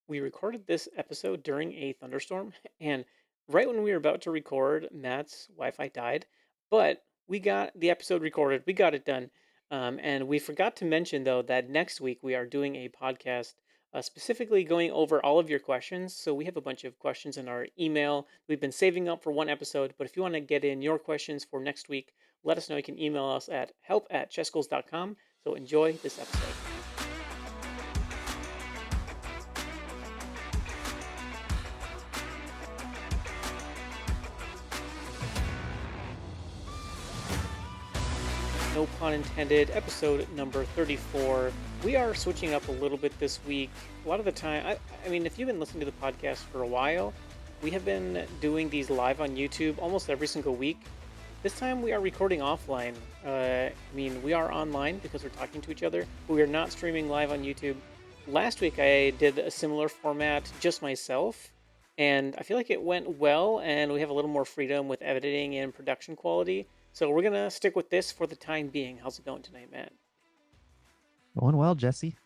We recorded this episode during a thunderstorm, and right when we were about to record, Matt's Wi-Fi died, but we got the episode recorded. We got it done. And we forgot to mention, though, that next week we are doing a podcast specifically going over all of your questions. So we have a bunch of questions in our email we've been saving up for one episode. But if you want to get in your questions for next week, let us know. You can email us at help@chessgoals.com. So enjoy this episode. No pun intended, episode number 34. We are switching up a little bit this week. A lot of the time, I mean, if you've been listening to the podcast for a while, we have been doing these live on YouTube almost every single week. This time we are recording offline. We are online because we're talking to each other, but we are not streaming live on YouTube. Last week I did a similar format, just myself, and I feel like it went well, and we have a little more freedom with editing and production quality. So we're gonna stick with this for the time being. How's it going tonight, Matt? Going well, Jesse.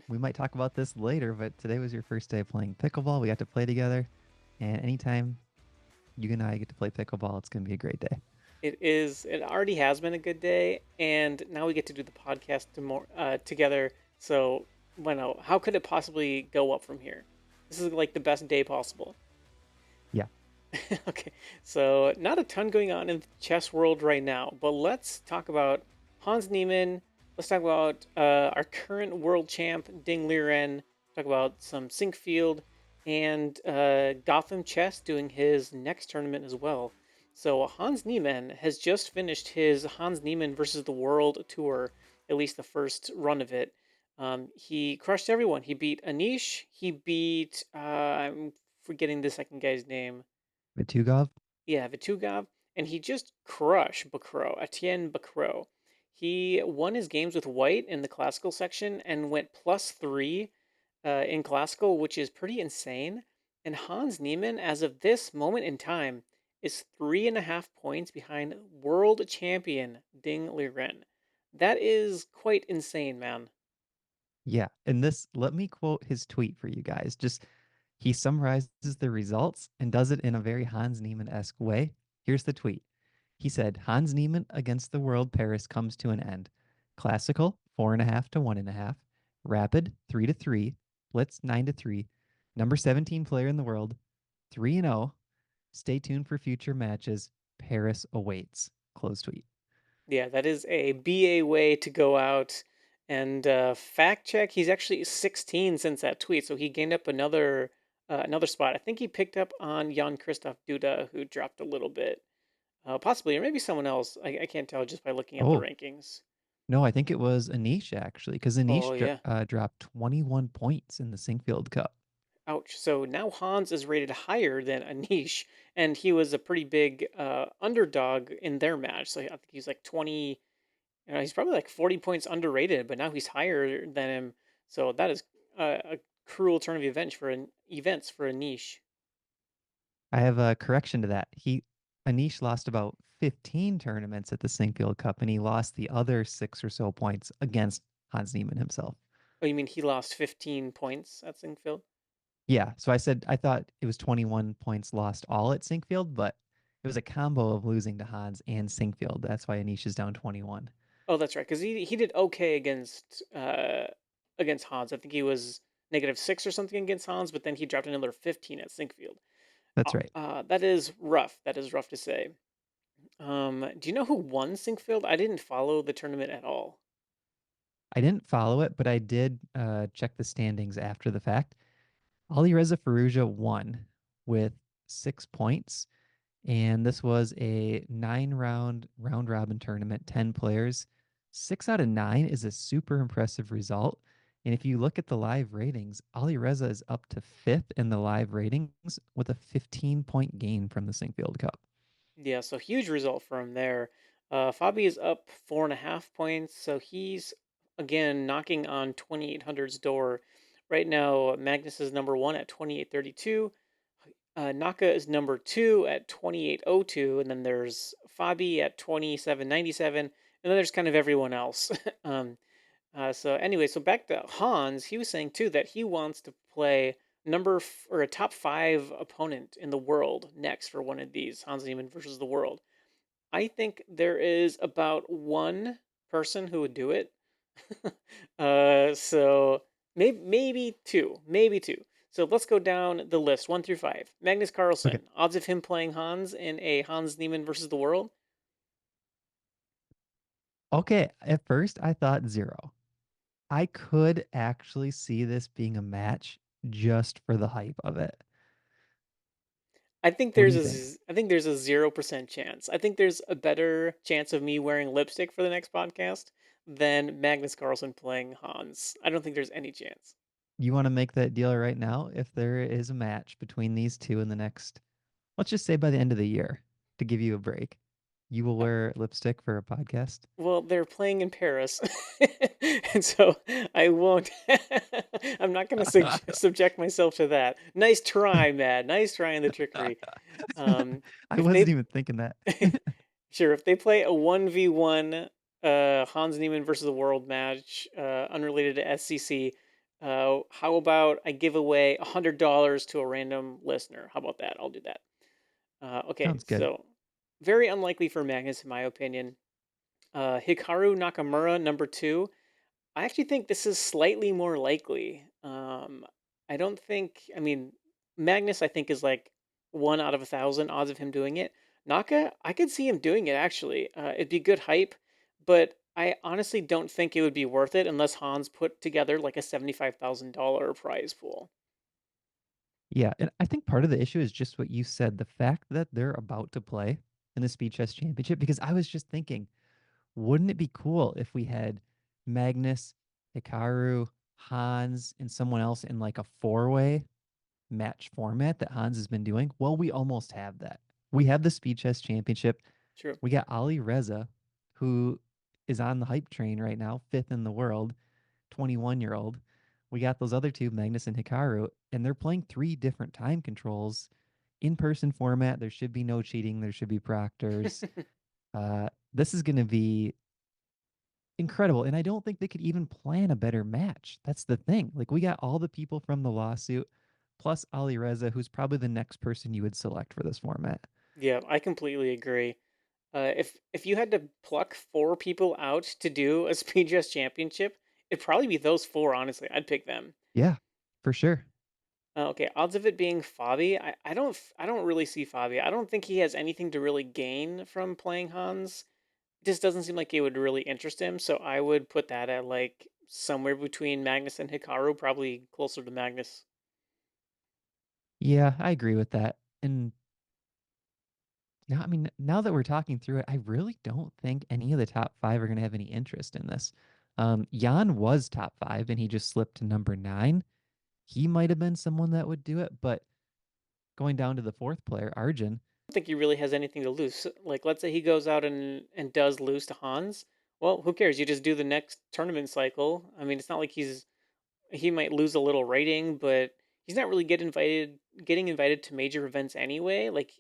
We might talk about this later, but today was your first day playing pickleball. We got to play together, and anytime you and I get to play pickleball, it's going to be a great day. It is. It already has been a good day, and now we get to do the podcast together. So, bueno, how could it possibly go up from here? This is like the best day possible. Yeah. Okay, so not a ton going on in the chess world right now, but let's talk about Hans Niemann. Let's talk about our current world champ, Ding Liren. Talk about some Sinkfield and Gotham Chess doing his next tournament as well. So Hans Niemann has just finished his Hans Niemann versus the World Tour, at least the first run of it. He crushed everyone. He beat Anish. He beat I'm forgetting the second guy's name. Vitugov? Yeah, Vitugov, and he just crushed Bacro, Etienne Bacro. He won his games with white in the classical section and went +3 in classical, which is pretty insane. And Hans Niemann, as of this moment in time, is 3.5 points behind world champion Ding Liren. That is quite insane, man. Yeah. And this, let me quote his tweet for you guys. Just he summarizes the results and does it in a very Hans Niemann-esque way. Here's the tweet. He said, Hans Niemann against the world Paris comes to an end. Classical, 4.5 to 1.5. Rapid, 3-3. Blitz, 9-3. Number 17 player in the world, 3-0. Stay tuned for future matches. Paris awaits. Close tweet. Yeah, that is a BA way to go out and fact check. He's actually 16 since that tweet, so he gained up another spot. I think he picked up on Jan Christoph Duda, who dropped a little bit, possibly, or maybe someone else. I can't tell just by looking at the Oh, rankings. no, I think it was Anish actually, because Oh Anish yeah, dropped 21 points in the Sinkfield Cup. ouch. So now Hans is rated higher than Anish, and he was a pretty big underdog in their match. So I think he's like 20. He's probably like 40 points underrated, but now he's higher than him. So that is a cruel turn of events for a niche. I have a correction to that. Anish lost about 15 tournaments at the Sinkfield Cup, and he lost the other 6 or so points against Hans Niemann himself. Oh, you mean he lost 15 points at Sinkfield? Yeah, so I thought it was 21 points lost all at Sinkfield, but it was a combo of losing to Hans and Sinkfield. That's why Anish is down 21. Oh, that's right, because he did okay against Hans. I think he was -6 or something against Hans, but then he dropped another 15 at Sinkfield. That's right. That is rough. That is rough to say. Do you know who won Sinkfield? I didn't follow the tournament at all. I didn't follow it, but I did check the standings after the fact. Alireza Firouzja won with 6 points, and this was a 9 round round robin tournament, 10 players. 6 out of 9 is a super impressive result. And if you look at the live ratings, Alireza is up to fifth in the live ratings with a 15-point gain from the Sinkfield Cup. Yeah, so huge result for him there. Fabi is up 4.5 points, so he's again knocking on 2800's door. Right now, Magnus is number one at 2832. Naka is number two at 2802, and then there's Fabi at 2797, and then there's kind of everyone else. so anyway, so back to Hans, he was saying too that he wants to play or a top five opponent in the world next for one of these Hans Niemann versus the world. I think there is about one person who would do it. So maybe two. So let's go down the list, 1 through 5. Magnus Okay. Carlsen, odds of him playing Hans in a Hans Niemann versus the world. Okay. At first, I thought 0. I could actually see this being a match just for the hype of it. What do you think? I think there's a 0% chance. I think there's a better chance of me wearing lipstick for the next podcast than Magnus Carlsen playing Hans. I don't think there's any chance. You want to make that deal right now? If there is a match between these two in the next, let's just say by the end of the year, to give you a break, you will Uh, wear lipstick for a podcast? Well, they're playing in Paris, and so I won't. I'm not going to subject myself to that. Nice try, Matt. Nice try in the trickery. I If wasn't they even thinking that. Sure, if they play a 1v1 Hans Niemann versus the world match, unrelated to SCC, how about I give away $100 to a random listener? How about that? I'll do that. Okay, Sounds good. so very unlikely for Magnus, in my opinion. Hikaru Nakamura, number two. I actually think this is slightly more likely. I don't think, I mean, Magnus, I think, is like 1 out of 1,000 odds of him doing it. Naka, I could see him doing it actually. It'd be good hype, but I honestly don't think it would be worth it unless Hans put together like a $75,000 prize pool. Yeah, and I think part of the issue is just what you said, the fact that they're about to play in the Speed Chess Championship, because I was just thinking, wouldn't it be cool if we had Magnus, Hikaru, Hans, and someone else in like a four-way match format that Hans has been doing? Well, we almost have that. We have the Speed Chess Championship. True. We got Ali Reza, who is on the hype train right now, fifth in the world, 21-year-old. We got those other two, Magnus and Hikaru, and they're playing three different time controls in person format. There should be no cheating. There should be proctors. This is going to be incredible. And I don't think they could even plan a better match. That's the thing. Like, we got all the people from the lawsuit, plus Ali Reza, who's probably the next person you would select for this format. Yeah, I completely agree. If you had to pluck four people out to do a Speed Chess Championship, it'd probably be those four. Honestly, I'd pick them. Yeah, for sure. Okay, odds of it being Fabi, I don't really see Fabi. I don't think he has anything to really gain from playing Hans. It just doesn't seem like it would really interest him. So I would put that at like somewhere between Magnus and Hikaru, probably closer to Magnus. Yeah, I agree with that. And now, I mean, now that we're talking through it, I really don't think any of the top five are going to have any interest in this. Jan was top five and he just slipped to number 9. He might have been someone that would do it, but going down to the fourth player, Arjun, I don't think he really has anything to lose. Like, let's say he goes out and does lose to Hans. Well, who cares? You just do the next tournament cycle. I mean, it's not like he might lose a little rating, but he's not really getting invited to major events anyway. Like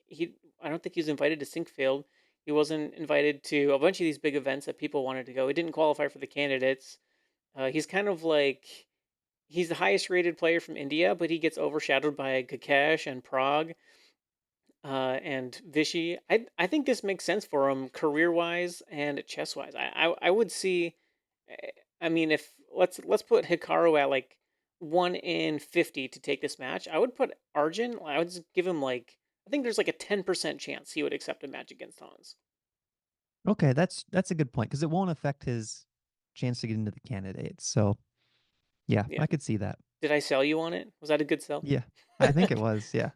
I don't think he was invited to Sinkfield. He wasn't invited to a bunch of these big events that people wanted to go. He didn't qualify for the candidates. He's kind of like he's the highest rated player from India, but he gets overshadowed by Gakesh and Prague and Vichy. I think this makes sense for him career wise and chess wise. I would see. eh, I mean, if let's put Hikaru at like 1 in 50 to take this match. I would put Arjun. I would just give him like I think there's like a 10% chance he would accept a match against Hans. okay, that's a good point because it won't affect his chance to get into the candidates. So yeah, Yeah. I could see that. Did I sell you on it? Was that a good sell? Yeah, I think it was. Yeah.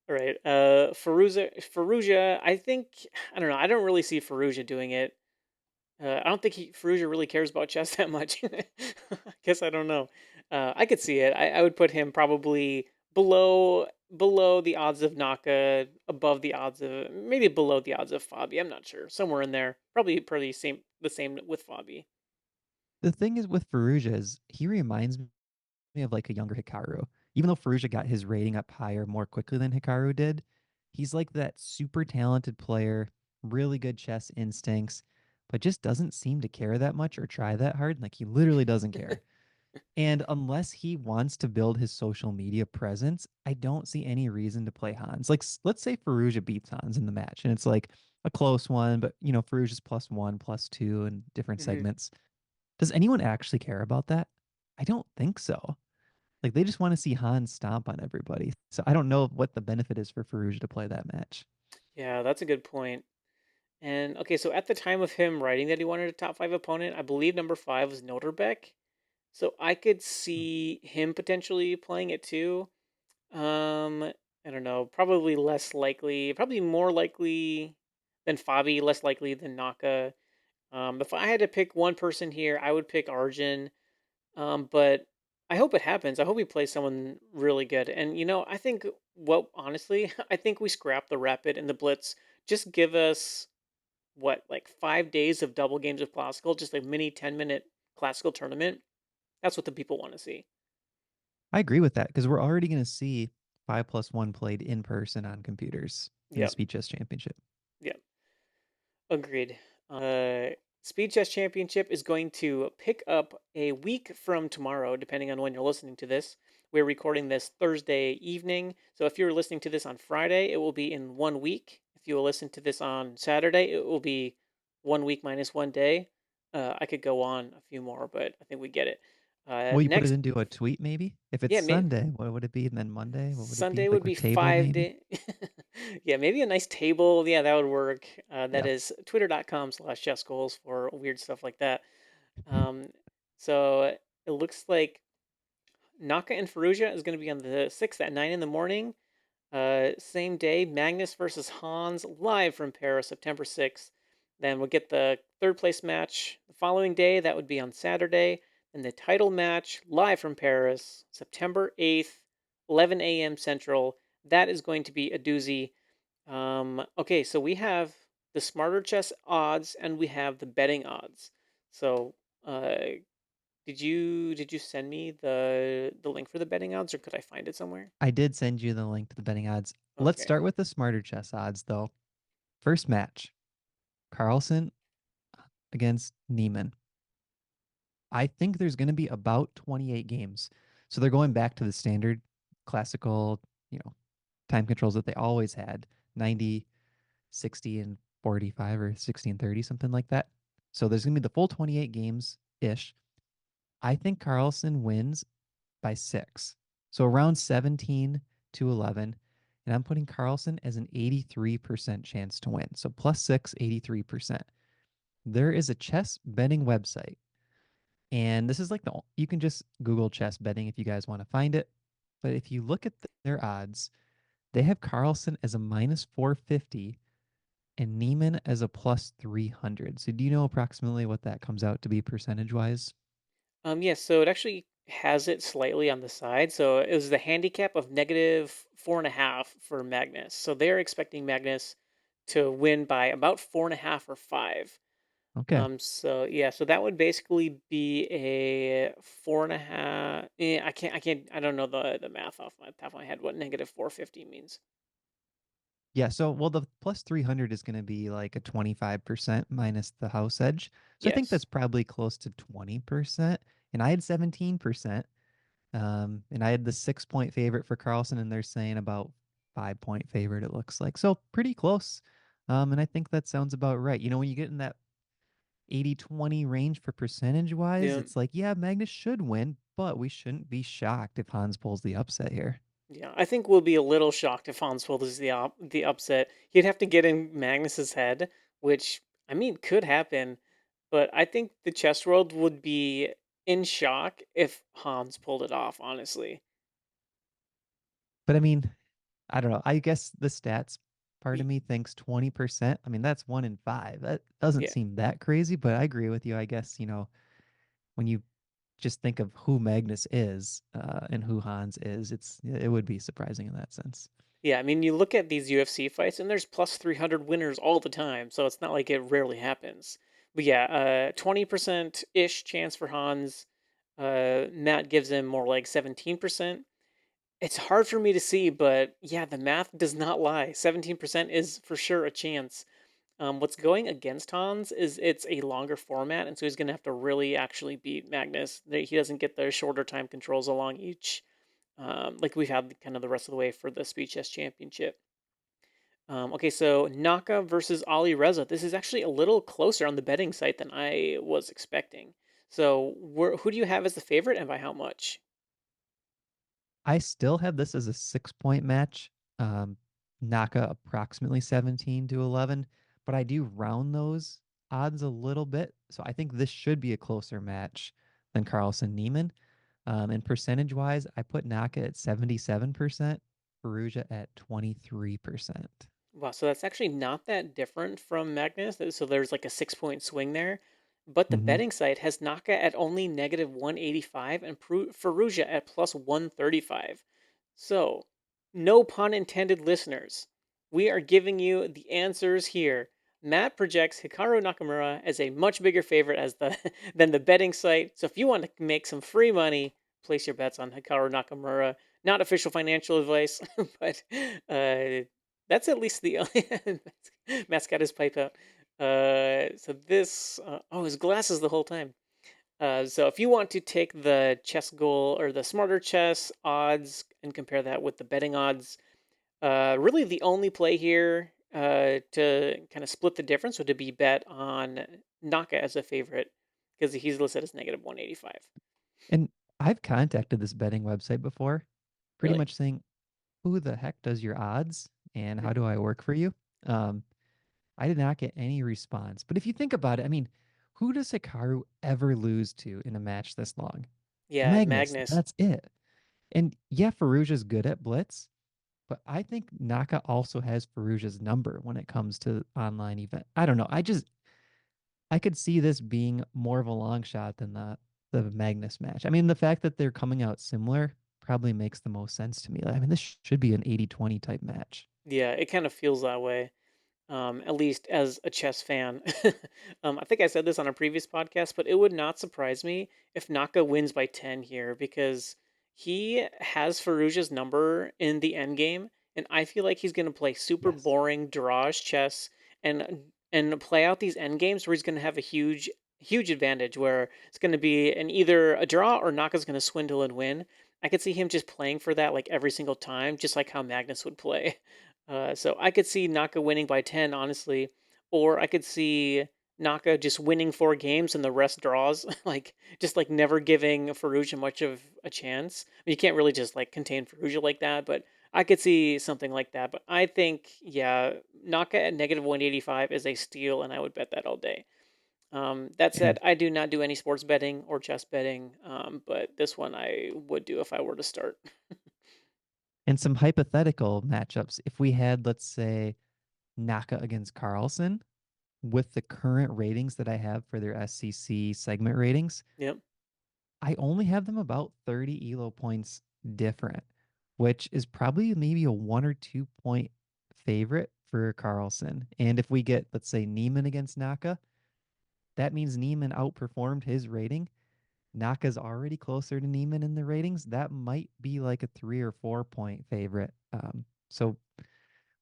All right. Faruja. I think I don't know. I don't really see Faruja doing it. I don't think Faruja really cares about chess that much. I guess I don't know. I could see it. I would put him probably below the odds of Naka, above the odds of maybe below the odds of Fabi. I'm not sure. Somewhere in there. Probably pretty same the same with Fabi. The thing is with Faruja is he reminds me of like a younger Hikaru. Even though Faruja got his rating up higher more quickly than Hikaru did, he's like that super talented player, really good chess instincts, but just doesn't seem to care that much or try that hard. Like he literally doesn't care. And unless he wants to build his social media presence, I don't see any reason to play Hans. Like, let's say Faruja beats Hans in the match, and it's like a close one, but Faruja's +1, +2 in different Hmm. segments. Does anyone actually care about that? I don't think so. Like, they just want to see Hans stomp on everybody. So I don't know what the benefit is for Faruja to play that match. Yeah, that's a good point. And okay, so at the time of him writing that he wanted a top five opponent, I believe number five was Noterbeck. So I could see him potentially playing it too. I don't know, probably less likely, probably more likely than Fabi, less likely than Naka. If I had to pick one person here, I would pick Arjun. But I hope it happens. I hope he plays someone really good. And I think honestly, I think we scrap the Rapid and the Blitz. Just give us what, like 5 days of double games of classical, just a mini 10-minute classical tournament. That's what the people want to see. I agree with that because we're already going to see 5+1 played in person on computers in the Yep. Speed Chess Championship. Yep. Agreed. Uh, Speed Chess Championship is going to pick up a week from tomorrow, depending on when you're listening to this. We're recording this Thursday evening, so if you're listening to this on Friday, it will be in 1 week. If you will listen to this on Saturday, it will be 1 week minus 1 day. I could go on a few more, but I think we get it. Will you put it Next, into a tweet maybe? If it's yeah, Sunday, what would it be? And then Monday, what would it be? Sunday would Like a be table 5 day. maybe? Yeah, maybe a nice table. Yeah, that would work. That Yeah. is twitter.com/chessgoals for weird stuff like that. Um, so it looks like Naka and Faruja is going to be on the 6th at 9 in the morning. Same day, Magnus versus Hans live from Paris, September 6th. Then we'll get the third place match the following day. That would be on Saturday. And the title match live from Paris, September 8th, 11 a.m. Central. That is going to be a doozy. Okay, so we have the Smarter Chess odds and we have the betting odds. So, did you send me the link for the betting odds, or could I find it somewhere? I did send you the link to the betting odds. Let's Okay. start with the Smarter Chess odds though. First match, Carlson against Neiman. I think there's going to be about 28 games. So they're going back to the standard classical, you know, time controls that they always had, 90, 60 and 45 or 60 and 30, something like that. So there's going to be the full 28 games ish. I think Carlson wins by 6. So around 17 to 11. And I'm putting Carlson as an 83% chance to win. So +6, 83%. There is a chess betting website. And this is like you can just Google chess betting if you guys want to find it. But if you look at their odds, they have Carlson as a -450 and Neiman as a +300. So do you know approximately what that comes out to be percentage wise? Yes, so it actually has it slightly on the side. So it was the handicap of -4.5 for Magnus. So they're expecting Magnus to win by about 4.5 or 5. Okay. So yeah, so that would basically be a 4.5. I don't know the math off my top of my head. What -450 means? Yeah, so well the +300 is going to be like a 25% minus the house edge. So I think Yes. that's probably close to 20%. And I had 17%. And I had the 6 point favorite for Carlson, and they're saying about 5 point favorite, it looks like. So pretty close. And I think that sounds about right. When you get in that 80-20 range for percentage wise, Yeah. it's like, yeah, Magnus should win, but we shouldn't be shocked if Hans pulls the upset here. Yeah, I think we'll be a little shocked if Hans is the upset. He'd have to get in Magnus's head, which I mean could happen, but I think the chess world would be in shock if Hans pulled it off, honestly. But I mean, I don't know. I guess the stats part of Y- me thinks 20%. I mean, that's 1 in 5. That doesn't Yeah. seem that crazy, but I agree with you. I guess, when you just think of who Magnus is and who Hans is, it would be surprising in that sense. Yeah, I mean you look at these UFC fights and there's plus 300 winners all the time, so it's not like it rarely happens. But yeah, 20% ish chance for Hans. Matt gives him more like 17%. It's hard for me to see, but yeah, the math does not lie. 17% is for sure a chance. What's going against Hans is it's a longer format, and so he's going to have to really actually beat Magnus. He doesn't get the shorter time controls along each, like we've had kind of the rest of the way for the Speed Chess Championship. Okay, so Naka versus Ali Reza. This is actually a little closer on the betting site than I was expecting. So, who do you have as the favorite, and by how much? I still have this as a 6 point match. Um, Naka approximately 17 to 11, but I do round those odds a little bit. So I think this should be a closer match than Carlsen Neiman. And percentage wise, I put Naka at 77%, Perugia at 23%. Wow, so that's actually not that different from Magnus. So there's like a 6 point swing there. But the Hmm. betting site has Naka at only negative 185 and Faruja at plus 135. So, no pun intended, listeners. We are giving you the answers here. Matt projects Hikaru Nakamura as a much bigger favorite as the than the betting site. So if you want to make some free money, place your bets on Hikaru Nakamura. Not official financial advice, but that's at least the Matt's got his pipe out. So this oh, his glasses the whole time. So if you want to take the chess goal or the smarter chess odds and compare that with the betting odds, really the only play here to kind of split the difference would to be bet on Naka as a favorite because he's listed as negative 185. And I've contacted this betting website before, pretty Really? much saying, who the heck does your odds and how Mhm. do I work for you? Um, I did not get any response. But if you think about it, I mean, who does Hikaru ever lose to in a match this long? Yeah, Magnus. Magnus. That's it. And yeah, Faruja's good at blitz, but I think Naka also has Faruja's number when it comes to online event. I don't know. I could see this being more of a long shot than the Magnus match. I mean, the fact that they're coming out similar probably makes the most sense to me. I mean, this should be an 80-20 type match. Yeah, it kind of feels that way. At least as a chess fan. I think I said this on a previous podcast, but it would not surprise me if Naka wins by 10 here because he has Farouja's number in the end game, and I feel like he's going to play super Yes. boring draws chess and play out these end games where he's going to have a huge advantage where it's going to be an either a draw or Naka's going to swindle and win. I could see him just playing for that like every single time, just like how Magnus would play. So I could see Naka winning by 10, honestly, or I could see Naka just winning 4 games and the rest draws, like just like never giving Faruja much of a chance. I mean, you can't really just like contain Faruja like that, but I could see something like that. But I think, yeah, Naka at negative 185 is a steal, and I would bet that all day. That said, And I do not do any sports betting or chess betting, but this one I would do if I were to start. and some hypothetical matchups. If we had, let's say, Naka against Carlson with the current ratings that I have for their SCC segment ratings, Yep. I only have them about 30 elo points different, which is probably maybe a 1 or 2 point favorite for Carlson. And if we get, let's say, Neiman against Naka, that means Neiman outperformed his rating. Naka's already closer to Neiman in the ratings. That might be like a 3 or 4 point favorite. So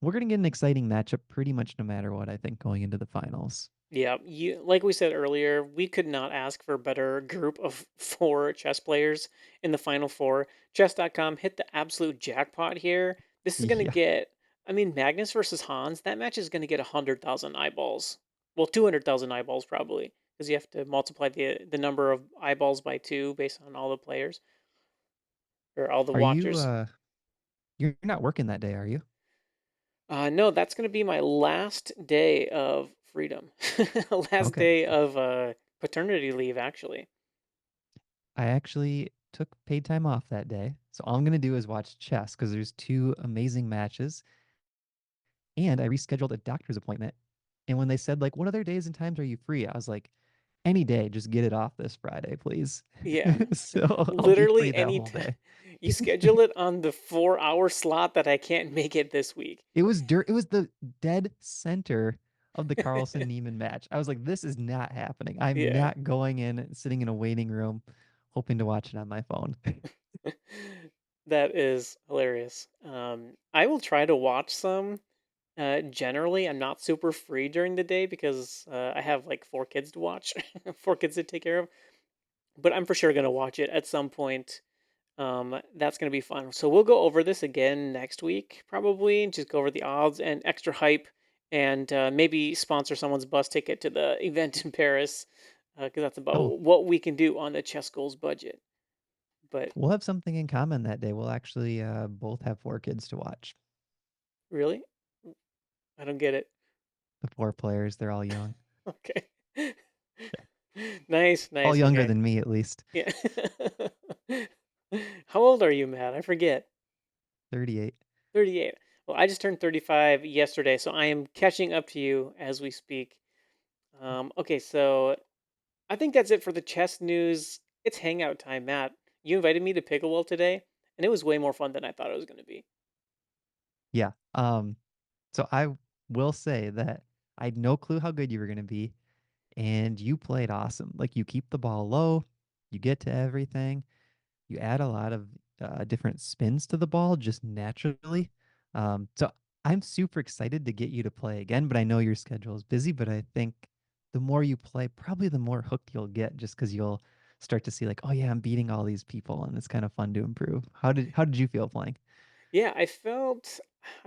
we're going to get an exciting matchup pretty much no matter what, I think, going into the finals. Yeah, you like we said earlier, we could not ask for a better group of 4 chess players in the final four. Chess.com hit the absolute jackpot here. This is gonna Yeah. get, I mean, Magnus versus Hans, that match is gonna get 100,000 eyeballs. Well, 200,000 eyeballs probably, because you have to multiply the number of eyeballs by 2 based on all the players or all the Are you watchers. you're not working that day, are you? No, that's gonna be my last day of freedom. Last Okay. day of paternity leave, actually. I actually took paid time off that day. So all I'm going to do is watch chess because there's two amazing matches. And I rescheduled a doctor's appointment. And when they said, like, what other days and times are you free? I was like, any day, just get it off this Friday, please. Yeah. So I'll be free Literally that any whole time. day. You schedule it on the 4 hour slot that I can't make it this week. It was the dead center of the Carlson Neiman match. I was like, this is not happening. I'm Yeah. not going in and sitting in a waiting room hoping to watch it on my phone. That is hilarious. I will try to watch some. Generally, I'm not super free during the day because I have like four kids to watch, four kids to take care of. But I'm for sure gonna watch it at some point. That's gonna be fun. So we'll go over this again next week, probably. Just go over the odds and extra hype, and maybe sponsor someone's bus ticket to the event in Paris, because that's Oh, about what we can do on the chess goals budget. But we'll have something in common that day. We'll actually both have four kids to watch. really, I don't get it. The four players, they're all young. Okay. Nice, All nice. younger Okay. than me, at least. Yeah. How old are you, Matt? I forget. 38. 38. Well, I just turned 35 yesterday, so I am catching up to you as we speak. Okay, so I think that's it for the chess news. It's hangout time, Matt. You invited me to Pickleball today, and it was way more fun than I thought it was going to be. Yeah. So I will say that I had no clue how good you were going to be, and you played awesome. Like you keep the ball low, you get to everything, you add a lot of different spins to the ball just naturally. So I'm super excited to get you to play again, but I know your schedule is busy, but I think the more you play, probably the more hooked you'll get just because you'll start to see like, oh yeah, I'm beating all these people and it's kind of fun to improve. How did you feel playing? Yeah, I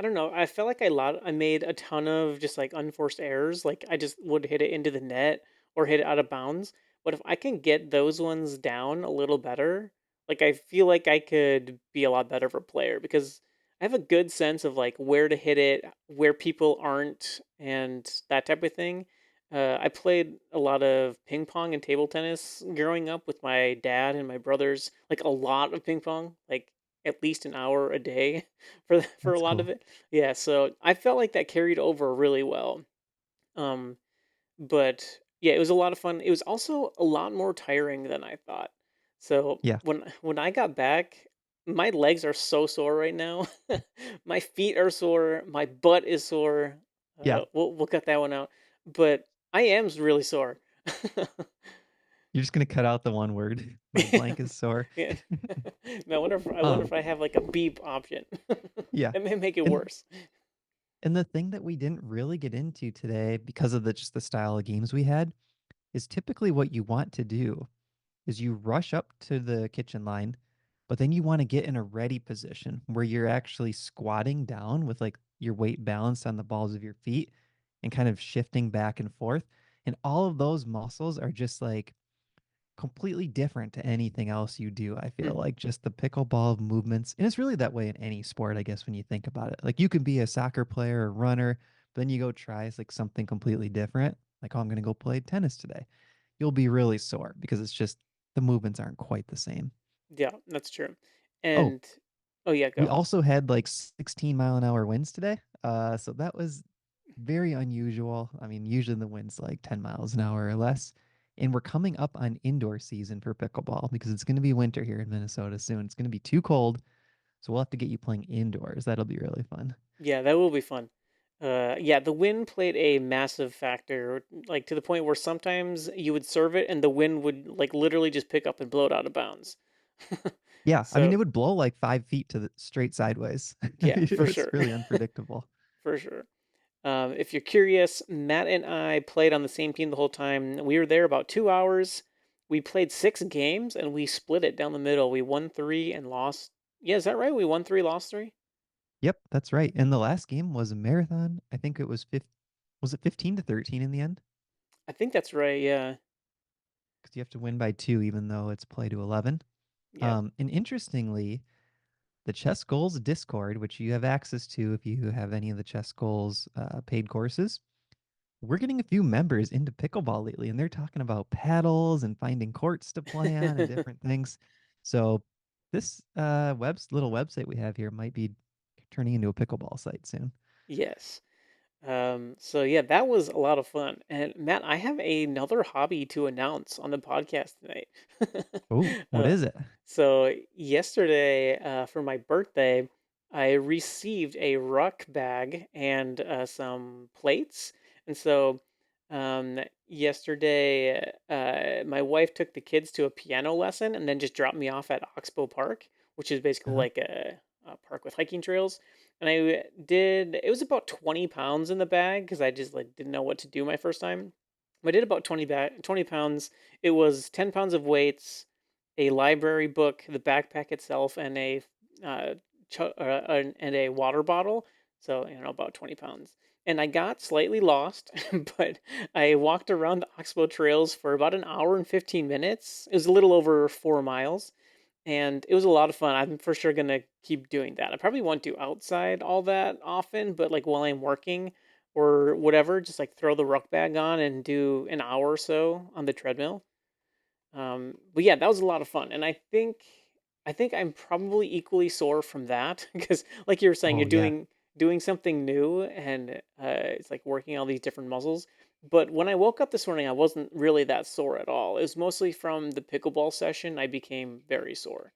don't know, I felt like I made a ton of just like unforced errors. Like I just would hit it into the net or hit it out of bounds. But if I can get those ones down a little better, like I feel like I could be a lot better of a player because I have a good sense of like where to hit it, where people aren't, and that type of thing. I played a lot of ping pong and table tennis growing up with my dad and my brothers, like a lot of ping pong, like at least an hour a day for a That's lot of cool. it. Yeah, so I felt like that carried over really well. Um, but yeah, it was a lot of fun. It was also a lot more tiring than I thought. So Yeah. when I got back, my legs are so sore right now. My feet are sore. My butt is sore. Yeah. We'll cut that one out. But I am really sore. You're just gonna cut out the one word. My blank is sore. Yeah. Man, I wonder Um, if I have like a beep option. yeah. That may make it And worse. and the thing that we didn't really get into today because of the just the style of games we had is typically what you want to do is you rush up to the kitchen line, but then you want to get in a ready position where you're actually squatting down with like your weight balanced on the balls of your feet and kind of shifting back and forth. And all of those muscles are just like completely different to anything else you do. I feel Hmm. like just the pickleball movements, and it's really that way in any sport, I guess, when you think about it. Like you can be a soccer player or runner, but then you go try like something completely different. Like, oh, I'm going to go play tennis today. You'll be really sore because it's just the movements aren't quite the same. Yeah, that's true. Oh, And oh yeah, we go. also had like 16-mile-an-hour winds today. So that was very unusual. I mean, usually the wind's like 10 miles an hour or less. And we're coming up on indoor season for pickleball because it's going to be winter here in Minnesota soon. It's going to be too cold. So we'll have to get you playing indoors. That'll be really fun. Yeah, that will be fun. Yeah, the wind played a massive factor, like to the point where sometimes you would serve it and the wind would like literally just pick up and blow it out of bounds. Yeah. I mean, So it would blow like 5 feet to the straight sideways. yeah, for It's sure, really unpredictable. for sure. If you're curious, Matt and I played on the same team the whole time. We were there about 2 hours. We played six games and we split it down the middle. We won three and lost. Yeah, is that right? We won three, lost three? Yep, that's right. And the last game was a marathon. I think it was was it 15 to 13 in the end? I think that's right. Yeah. Because you have to win by two, even though it's play to 11. Yep. And interestingly, the Chess Goals Discord, which you have access to if you have any of the Chess Goals paid courses, we're getting a few members into pickleball lately, and they're talking about paddles and finding courts to play on and different things. So this little website we have here might be turning into a pickleball site soon. Yes. So yeah, that was a lot of fun. And Matt, I have another hobby to announce on the podcast tonight. Oh, what uh, is it? so yesterday, for my birthday, I received a ruck bag and some plates. And so, yesterday, my wife took the kids to a piano lesson and then just dropped me off at Oxbow Park, which is basically Uh-huh. like a park with hiking trails. and I did. It was about 20 pounds in the bag because I just like didn't know what to do my first time. I did about 20 pounds. It was 10 pounds of weights, a library book, the backpack itself, and uh, and a water bottle. So about 20 pounds. And I got slightly lost, but I walked around the Oxbow trails for about an hour and 15 minutes. It was a little over 4 miles, and it was a lot of fun. I'm for sure gonna keep doing that. I probably won't do outside all that often, but like while I'm working or whatever, just like throw the ruck bag on and do an hour or so on the treadmill. But yeah, that was a lot of fun, and I think I'm probably equally sore from that because, like you were saying, you're Oh yeah, doing something new, and it's like working all these different muscles. But when I woke up this morning, I wasn't really that sore at all. It was mostly from the pickleball session. I became very sore.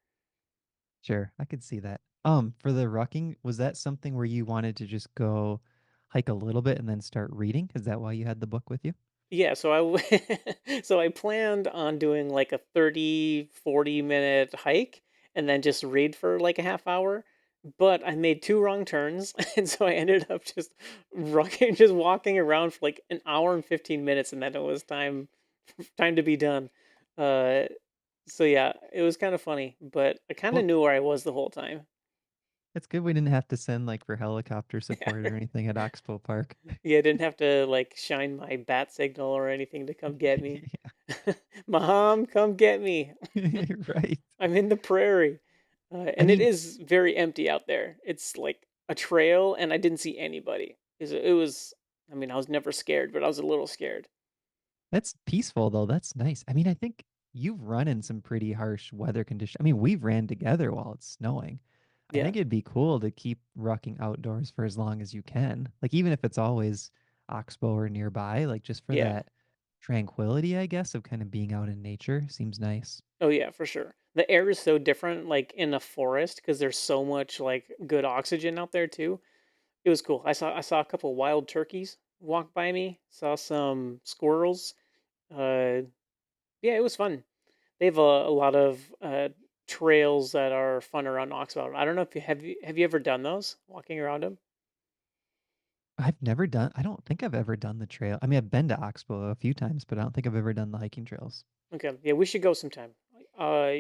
sure. I could see that. For the rucking, was that something where you wanted to just go hike a little bit and then start reading? Is that why you had the book with you? Yeah, so so I planned on doing like a 30-40 minute hike and then just read for like a half hour, but I made two wrong turns and so I ended up just rocking just walking around for like an hour and 15 minutes and then it was time to be done. Uh so yeah, it was kind of funny, but I kind of Well, knew where I was the whole time. it's good we didn't have to send like for helicopter support or anything at Oxbow Park. Yeah, I didn't have to like shine my bat signal or anything to come get me. Mom, come get me. Yeah, right. I'm in the prairie. I And it mean, is very empty out there. It's like a trail, and I didn't see anybody. I mean, I was never scared, but I was a little scared. that's peaceful though. That's nice. I mean, I think you've run in some pretty harsh weather conditions. I mean, we've ran together while it's snowing. I Yeah, think it'd be cool to keep rucking outdoors for as long as you can. Like even if it's always Oxbow or nearby, like just for yeah. that tranquility, I guess, of kind of being out in nature seems nice. Oh, yeah, for sure. The air is so different, like in a forest, because there's so much like good oxygen out there too. It was cool. I saw a couple wild turkeys walk by me. Saw some squirrels. Uh, yeah, it was fun. They have a lot of trails that are fun around Oxbow. I don't know if you ever done those walking around them. I don't think I've ever done the trail. I mean, I've been to Oxbow a few times, but I don't think I've ever done the hiking trails. Okay, yeah, we should go sometime. Uh,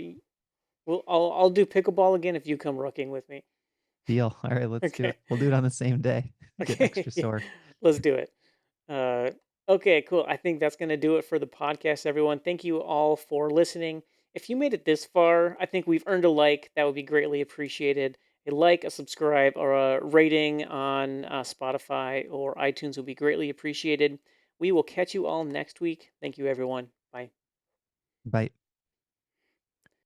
I'll do pickleball again if you come rooking with me. Deal. All right, let's do Okay, it. We'll do it on the same day. Get extra okay, sore. let's do it. Uh, okay, cool. I think that's gonna do it for the podcast, everyone. Thank you all for listening. If you made it this far, I think we've earned a like. That would be greatly appreciated. A like, a subscribe, or a rating on Spotify or iTunes would be greatly appreciated. We will catch you all next week. Thank you, everyone. Bye. Bye.